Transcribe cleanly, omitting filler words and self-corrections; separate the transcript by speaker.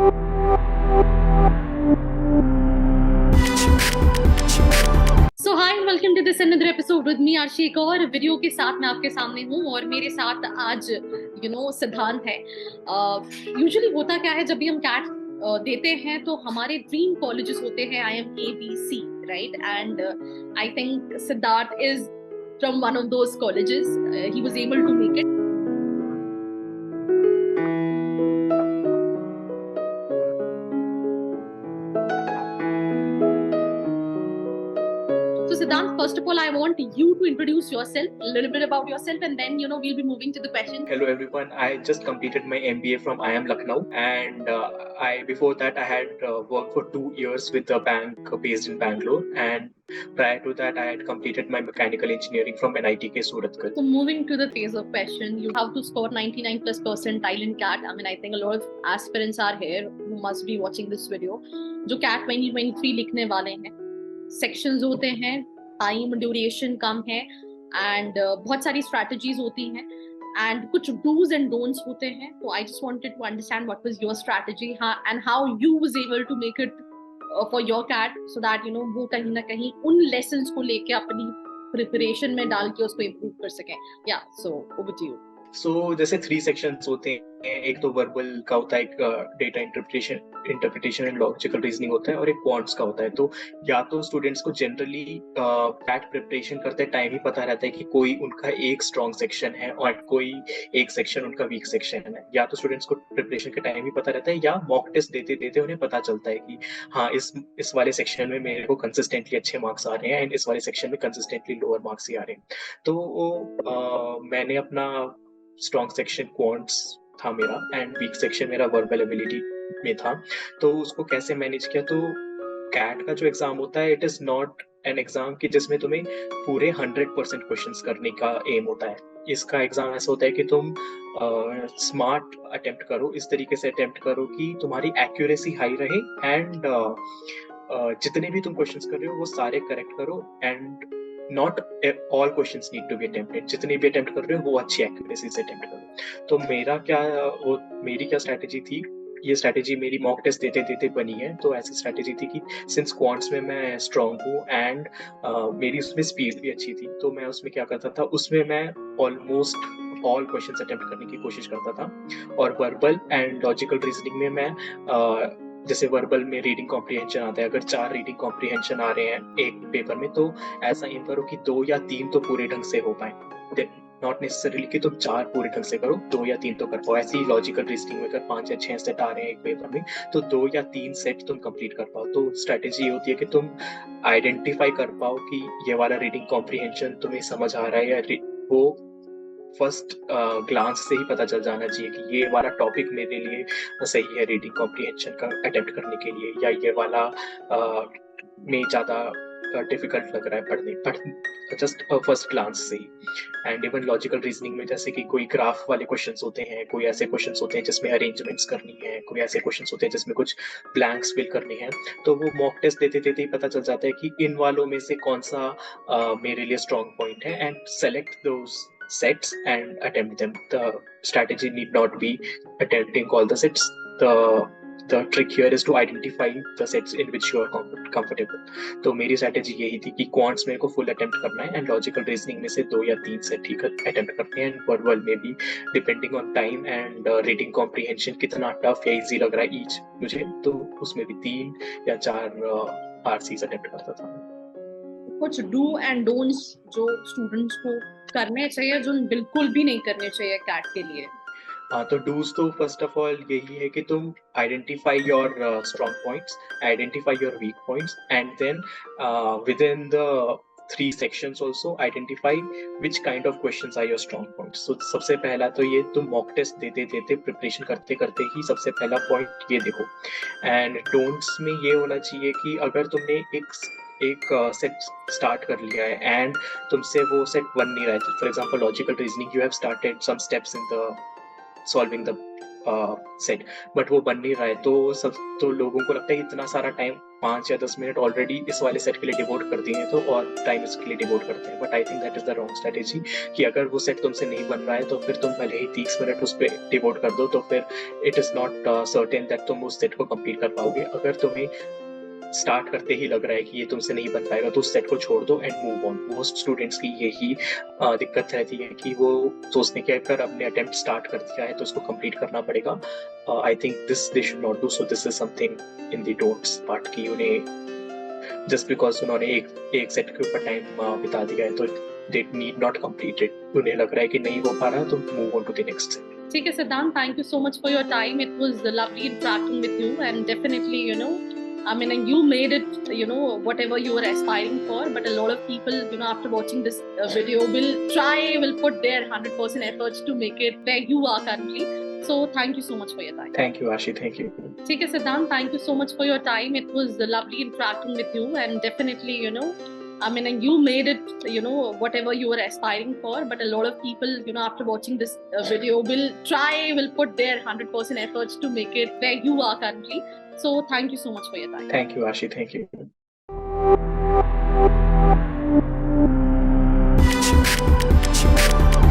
Speaker 1: So hi, welcome to this another episode with me Arshi. एक और video के साथ मैं आपके सामने हूँ और मेरे साथ आज सिद्धांत है। यूजुअली होता क्या है, जब भी हम कैट देते हैं तो हमारे ड्रीम कॉलेजेस होते हैं IMABC, right? And I think Siddharth is from one of those colleges. He was able to make it. So Siddhant, first of all, I want you to introduce yourself, a little bit about yourself, and then we'll be moving to the questions.
Speaker 2: Hello everyone. I just completed my MBA from IIM Lucknow, and before that I had worked for 2 years with a bank based in Bangalore, and prior to that I had completed my mechanical engineering from NITK Surathkal.
Speaker 1: So moving to the phase of question, you have to score 99 plus percentile in CAT. I mean, I think a lot of aspirants are here who must be watching this video, जो CAT 2023 लिखने वाले हैं. Sections होते हैं, time duration कम है, and बहुत सारी strategies होती हैं, एंड कुछ डूज एंड डोंट्स होते हैं. तो I just wanted to understand what was your strategy and how you was able to make it for your CAT, so that वो कहीं ना कहीं उन लेसन्स को लेके अपनी प्रिपरेशन में डाल के उसको इम्प्रूव कर सकें. या so over to you.
Speaker 2: So जैसे 3 सेक्शंस होते हैं. एक तो वर्बल का होता है, एक data interpretation and logical reasoning होता है, और एक क्वांट्स का होता है. तो या तो स्टूडेंट्स को जनरली कैट प्रिपरेशन करते टाइम ही पता रहता है कि कोई उनका एक स्ट्रॉन्ग सेक्शन है और कोई एक सेक्शन उनका वीक सेक्शन है. या तो स्टूडेंट्स को प्रिपरेशन के टाइम ही पता रहता है, या मॉक टेस्ट देते देते उन्हें पता चलता है कि हाँ, इस वाले सेक्शन में मेरे को कंसिस्टेंटली अच्छे मार्क्स आ रहे हैं एंड इस वाले सेक्शन में कंसिस्टेंटली लोअर मार्क्स ही आ रहे हैं. तो मैंने अपना स्ट्रॉन्ग सेक्शन क्वांट्स था मेरा, एंड वीक सेक्शन मेरा वर्बल एबिलिटी में था. तो उसको कैसे मैनेज किया? तो कैट का जो एग्जाम होता है, it is not an exam कि जिसमें तुम्हें पूरे 100% क्वेश्चंस करने का एम होता है. इसका एग्जाम ऐसा होता है कि तुम स्मार्ट अटेम्प्ट करो, इस तरीके से अटेम्प्ट करो कि तुम्हारी एक्यूरेसी हाई रहे, एंड जितने भी तुम क्वेश्चंस कर रहे हो वो सारे करेक्ट करो, and not all questions need to be attempted. जितने भी अटेम्प्ट कर रहे हो वो अच्छी एक्यूरेसी से अटेम्प्ट करो. तो मेरी क्या स्ट्रैटेजी थी? ये स्ट्रैटेजी मेरी मॉक टेस्ट देते देते बनी है. तो ऐसी स्ट्रैटेजी थी कि सिंस क्वांट्स में मैं स्ट्रॉन्ग हूँ एंड मेरी उसमें स्पीड भी अच्छी थी, तो मैं उसमें क्या करता था, उसमें मैं ऑलमोस्ट ऑल क्वेश्चंस अटेम्प्ट करने की कोशिश करता था. और वर्बल एंड लॉजिकल रीजनिंग में मैं जैसे वर्बल में रीडिंग कॉम्प्रिहेंशन आता है, अगर 4 रीडिंग कॉम्प्रिहेंशन आ रहे हैं एक पेपर में, तो ऐसा एम करो कि 2 या 3 तो पूरे ढंग से हो पाए. नॉट नेसेसरीली कि तुम 4 पूरे ढंग से करो, 2 या 3 तो कर पाओ. ऐसे ही लॉजिकल रीजनिंग में अगर 5 या 6 सेट आ रहे हैं एक पेपर में, तो 2 या 3 सेट तुम कंप्लीट कर पाओ. तो स्ट्रैटेजी ये होती है कि तुम आइडेंटिफाई कर पाओ कि ये वाला रीडिंग कॉम्प्रिहेंशन तुम्हें समझ आ रहा है, या वो फर्स्ट ग्लांस से ही पता चल जाना चाहिए कि ये वाला टॉपिक मेरे लिए सही है रीडिंग कॉम्प्रिहेंशन का अटेम्प्ट करने के लिए, या ये वाला में ज़्यादा डिफिकल्ट लग रहा है पढ़ने जस्ट फर्स्ट ग्लांस से ही. एंड इवन लॉजिकल रीजनिंग में जैसे कि कोई ग्राफ वाले क्वेश्चंस होते हैं, कोई ऐसे क्वेश्चंस होते हैं जिसमें अरेंजमेंट्स करनी है, कोई ऐसे क्वेश्चंस होते हैं जिसमें कुछ ब्लैंक्स फिल करने हैं. तो वो मॉक टेस्ट देते देते ही पता चल जाता है कि इन वालों में से कौन सा मेरे लिए स्ट्रॉन्ग पॉइंट है, and select those sets and attempt them. The strategy need not be attempting all the sets. The trick here is to identify the sets in which you are comfortable. तो मेरी strategy यही थी कि quants मेरे को full attempt करना है, and logical reasoning में से 2 या 3 सेट ठीक अटेम्प्ट करते हैं, एंड वर्बल में भी depending on time and reading comprehension कितना टफ या इजी लग रहा है ईच मुझे, तो उसमें भी 3 या 4 RCs अटेम्प्ट करता था.
Speaker 1: कुछ डू एंड डोंट्स जो स्टूडेंट्स को करने चाहिए, जो बिल्कुल भी नहीं करने चाहिए कैट के लिए.
Speaker 2: तो डूज तो फर्स्ट ऑफ ऑल यही है कि तुम identify your strong points, identify your weak points, and then within the 3 sections also identify which kind of questions are your strong points. So सबसे पहला तो ये तुम मॉक टेस्ट देते देते प्रिपरेशन करते करते ही सबसे पहला पॉइंट ये देखो. एंड डोंट्स में ये होना चाहिए कि अगर तुमने एक सेट स्टार्ट कर लिया है एंड तुमसे वो सेट बन नहीं रहा है, for example logical reasoning, you have started some steps in the solving the set, but वो बन नहीं रहा है। तो लोगों को लगता है कि इतना सारा टाइम 5 या 10 मिनट ऑलरेडी इस वाले सेट के लिए डिवोट कर दिए हैं, तो और टाइम इसके लिए डिवोट करते हैं। But I think that is the wrong strategy, कि अगर वो सेट तुमसे नहीं बन रहा है तो फिर तुम भले ही 30 मिनट उस पर डिवोट कर दो, तो फिर it is not certain that तुम उस सेट को कंप्लीट कर पाओगे। अगर तुम्हें स्टार्ट करते ही लग रहा है कि ये तुमसे नहीं बन पाएगा, तो उस सेट को छोड़ दो and move on. Most students की यही दिक्कत रहती है कि वो सोचते हैं कि अगर अपने अटेम्प्ट स्टार्ट कर दिया है तो उसको कंप्लीट करना पड़ेगा। I think this they should not do. So this is something in the don'ts part, की उन्हें जस्ट बिकॉज उन्होंने एक सेट के ऊपर टाइम बिता दिया है तो they need not complete it. उन्हें लग रहा है कि नहीं हो पा रहा तो move on to the next set.
Speaker 1: ठीक है Siddhant, thank you so much for your time. It was lovely interacting with you, and definitely, I mean, and you made it, whatever you were aspiring for. But a lot of people, after watching this video, will put their 100% efforts to make it where you are currently. So thank you so much for your time.
Speaker 2: Thank you, Ashi. Thank you.
Speaker 1: ठीक है Siddhant, thank you so much for your time. It was lovely interacting with you, and definitely, I mean, and you made it, whatever you were aspiring for. But a lot of people, after watching this video, will put their 100% efforts to make it where you are currently. So thank you so much for your time.
Speaker 2: Thank you, Ashi. Thank you.